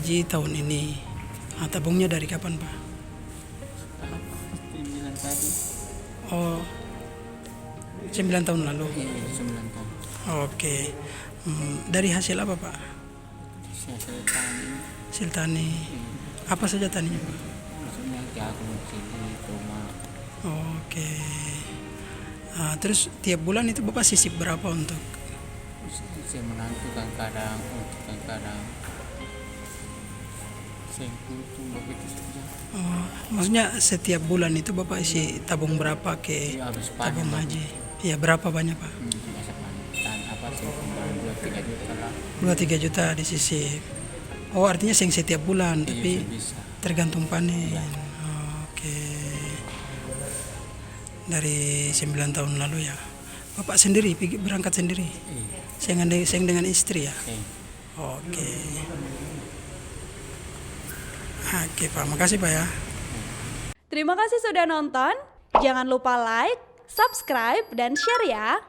haji tahun ini. Tabungnya dari kapan Pak? 9 tadi. Oh, 9 tahun lalu. Iya, 9 tahun. Oke. Dari hasil apa Pak? Saya tani. Hasil tani. Apa saja taninya Pak? Maksudnya jagung, cili, tomat. Oke. Terus tiap bulan itu Bapak sisip berapa untuk? Saya menantu kadang-kadang, kadang-kadang saya butuh begitu saja. Maksudnya setiap bulan itu Bapak isi tabung berapa ke Iya, habis tabung panen. haji? Ya berapa banyak Pak? Biasa panen apa sih, 2-3 juta lah. 2-3 juta disisip. Oh artinya setiap bulan, Iya, tapi bisa. tergantung panen. Iya. Oke. Dari 9 tahun lalu ya. Bapak sendiri berangkat sendiri? Iya. Saya dengan istri ya? Iya. Oke. Oke Pak, makasih Pak ya. Terima kasih sudah nonton. Jangan lupa like, subscribe, dan share ya.